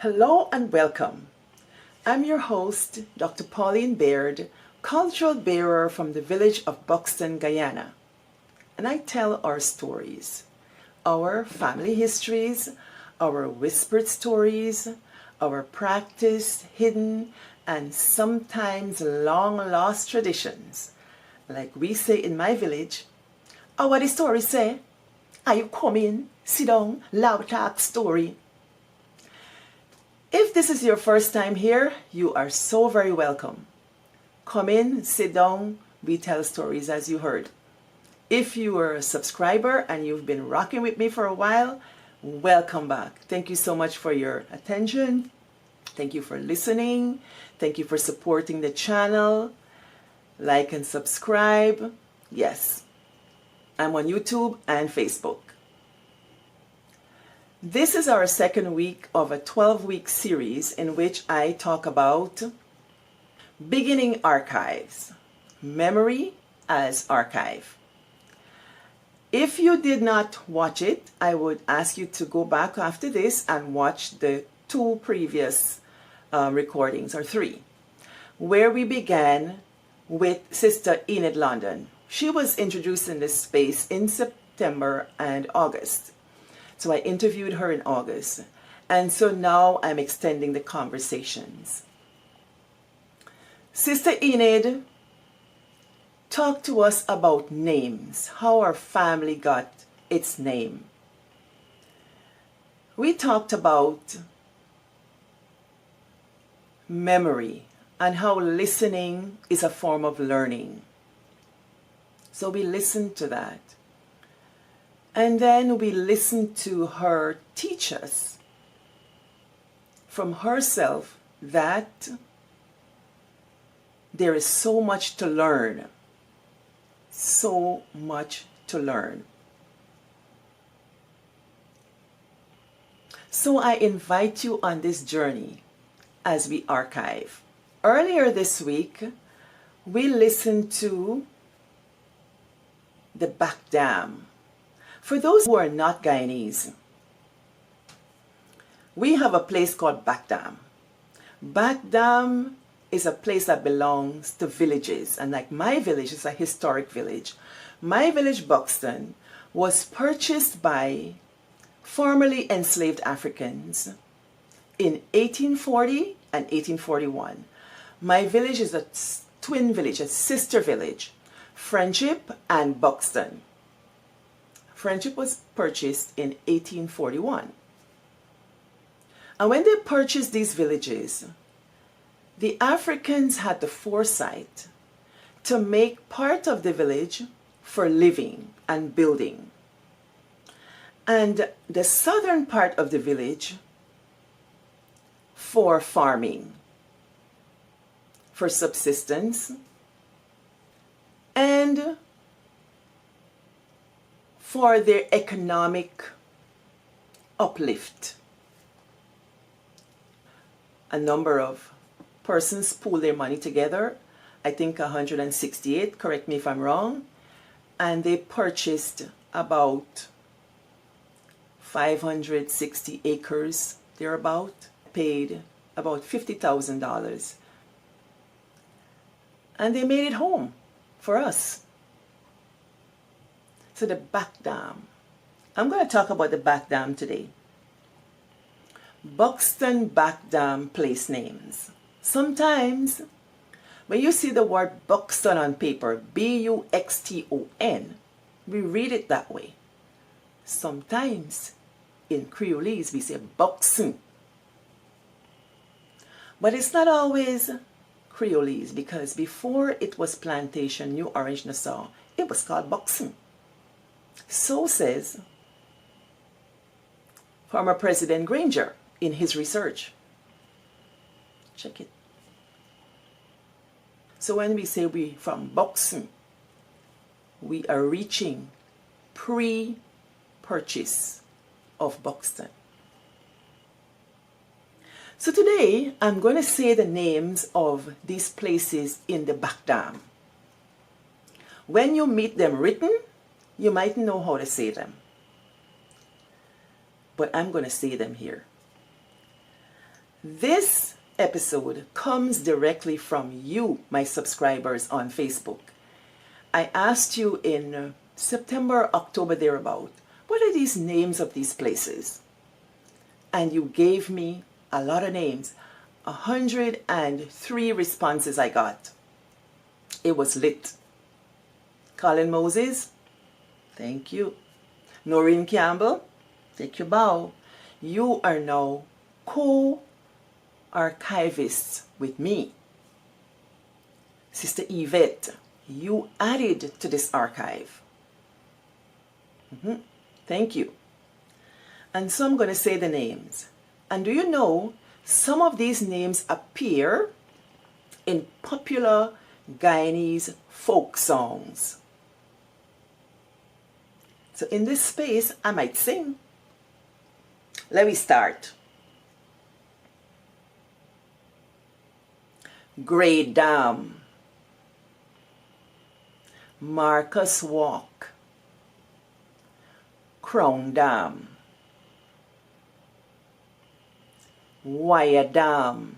Hello and welcome. I'm your host, Dr. Pauline Baird, cultural bearer from the village of Buxton, Guyana. And I tell our stories, our family histories, our whispered stories, our practiced, hidden, and sometimes long-lost traditions. Like we say in my village, what the story say? Are you coming? Sit down, loud talk story. If this is your first time here, you are so very welcome. Come in, sit down, we tell stories as you heard. If you are a subscriber and you've been rocking with me for a while, welcome back. Thank you so much for your attention. Thank you for listening. Thank you for supporting the channel. Like and subscribe. Yes, I'm on YouTube and Facebook. This is our second week of a 12-week series in which I talk about beginning archives, memory as archive. If you did not watch it, I would ask you to go back after this and watch the two previous recordings, or three, where we began with Sister Enid London. She was introduced in this space in September and August. So I interviewed her in August. And so now I'm extending the conversations. Sister Enid talked to us about names, how our family got its name. We talked about memory and how listening is a form of learning. So we listened to that. And then we listened to her teach us from herself that there is so much to learn. So much to learn. So I invite you on this journey as we archive. Earlier this week, we listened to the Backdam. For those who are not Guyanese, we have a place called Backdam. Backdam is a place that belongs to villages, and like my village is a historic village. My village, Buxton, was purchased by formerly enslaved Africans in 1840 and 1841. My village is a twin village, a sister village, Friendship and Buxton. Friendship was purchased in 1841. And when they purchased these villages, the Africans had the foresight to make part of the village for living and building. And the southern part of the village for farming, for subsistence, and for their economic uplift. A number of persons pooled their money together, I think 168, correct me if I'm wrong, and they purchased about 560 acres thereabout, paid about $50,000, and they made it home for us. So the Backdam. I'm going to talk about the Backdam today. Buxton Backdam place names. Sometimes when you see the word Buxton on paper, B-U-X-T-O-N, we read it that way. Sometimes in Creolese we say Buxton. But it's not always Creolese, because before it was Plantation, New Orange, Nassau, it was called Buxton. So says former President Granger in his research. Check it. So when we say we from Buxton, we are reaching pre-purchase of Buxton. So today I'm going to say the names of these places in the Backdam. When you meet them written, you might know how to say them, but I'm going to say them here. This episode comes directly from you, my subscribers on Facebook. I asked you in September, October, thereabout, what are these names of these places? And you gave me a lot of names. 103 responses I got. It was lit. Colin Moses, thank you. Noreen Campbell, take your bow. You are now co-archivists with me. Sister Yvette, you added to this archive. Thank you. And so I'm going to say the names. And do you know, some of these names appear in popular Guyanese folk songs. So in this space, I might sing. Let me start. Great Dam, Marcus Walk, Crown Dam, Wire Dam,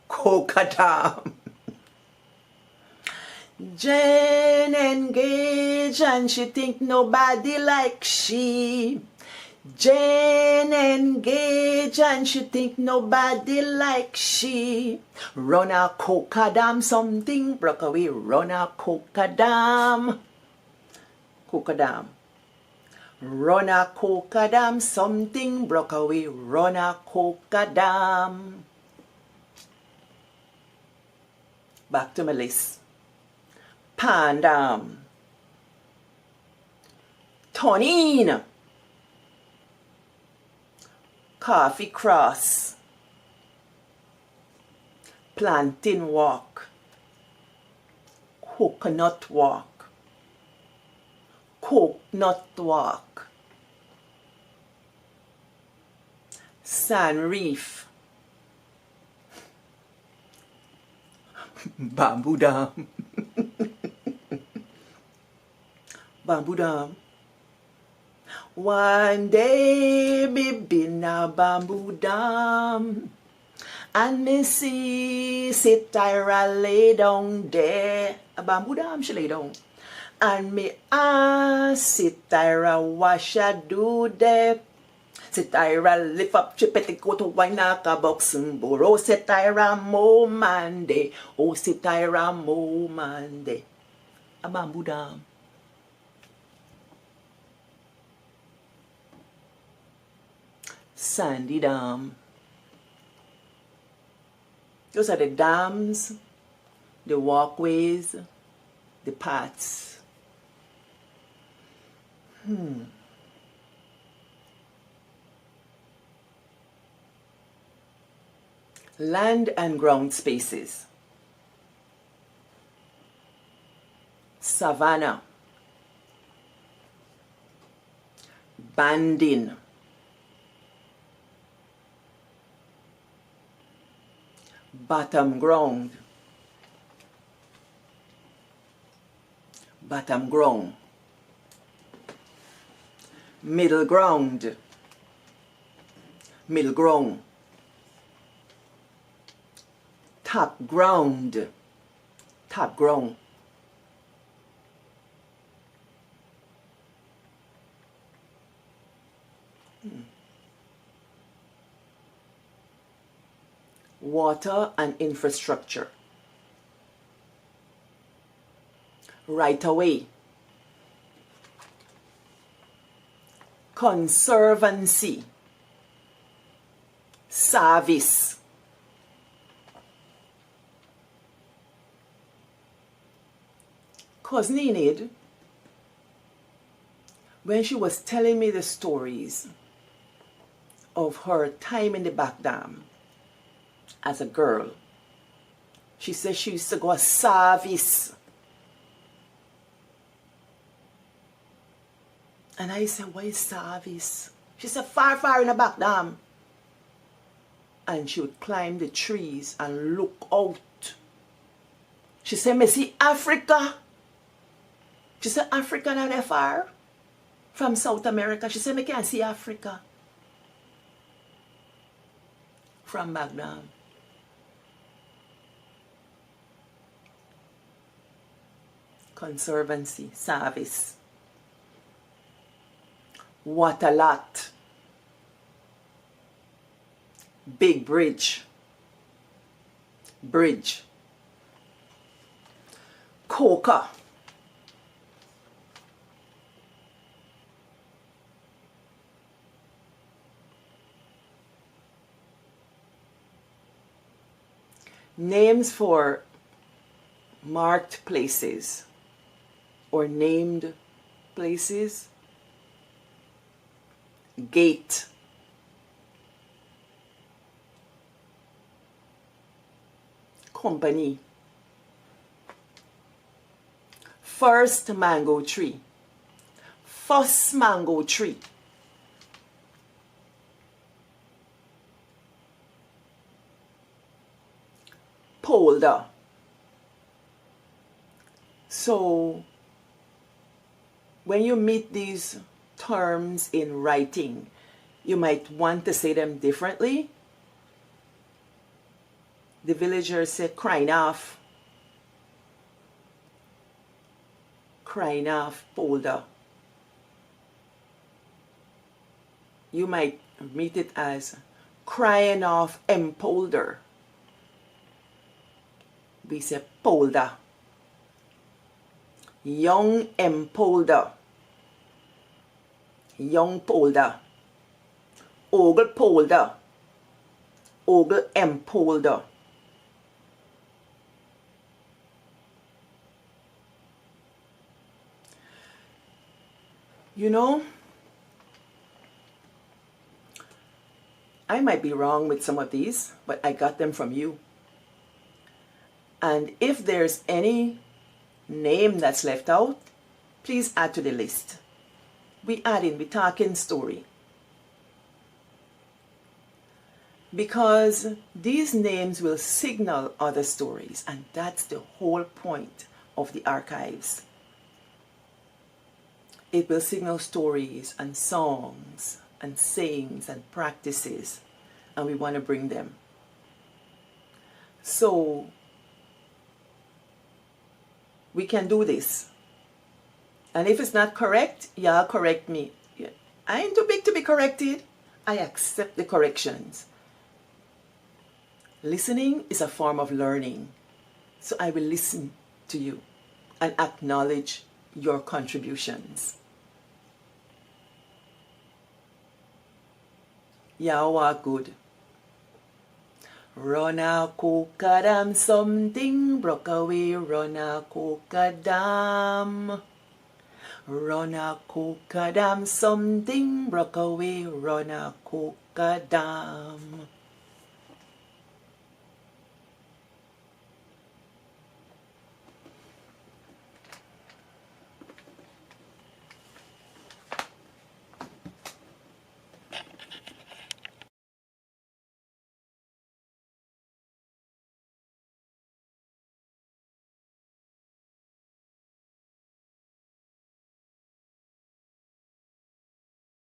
Coca Dam. Jen engage and she think nobody like she. Jen engage and she think nobody like she. Run a Coca Dam, something broke away. Run a Coca Dam. Coca Dam. Run a Coca Dam, something broke away. Run a Coca Dam. Back to my list. Pan Dam, Tonine, Coffee Cross, Plantain Walk, Coconut Walk, Coconut Walk, Sand Reef, Bamboo Dam. Bamboo Dam. One day me been a Bamboo Dam, and me see Sitira lay down there. A Bamboo Dam she lay down. And me ask Sitira what she do there. Sitira lift up she petticoat wine like a boxing burrow. Sitira mo mande, oh Sitira mo mande. A Bamboo Dam. Sandy Dam. Those are the dams, the walkways, the paths. Land and ground spaces. Savannah. Banding. Bottom ground. Bottom ground. Middle ground. Middle ground. Top ground. Top ground. Water and infrastructure. Right away. Conservancy. Service. Cousin Enid, when she was telling me the stories of her time in the Backdam as a girl, she said she used to go a service. And I said, what is service? She said, far, far in the Backdam. And she would climb the trees and look out. She said, me see Africa. She said, Africa not that far. from South America. She said, I can't see Africa. From Backdam. Conservancy, service. What a lot. Big bridge. Bridge. Coca. Names for marked places or named places. Gate. Company. First mango tree. First mango tree. Polder. So when you meet these terms in writing, you might want to say them differently. The villagers said crying off. Crying off polder. You might meet it as crying off empolder. We say polder. Young empolder. Young polder. Ogle polder. Ogle empolder. You know, I might be wrong with some of these, but I got them from you. And if there's any name that's left out, please add to the list. We talking story. Because these names will signal other stories, and that's the whole point of the archives. It will signal stories and songs and sayings and practices, and we want to bring them. So we can do this. And if it's not correct, y'all correct me. I ain't too big to be corrected. I accept the corrections. Listening is a form of learning. So I will listen to you and acknowledge your contributions. Y'all walk good. Run a coca dam, something broke away. Run a coca dam. Run a coca dam, something broke away. Run a coca dam.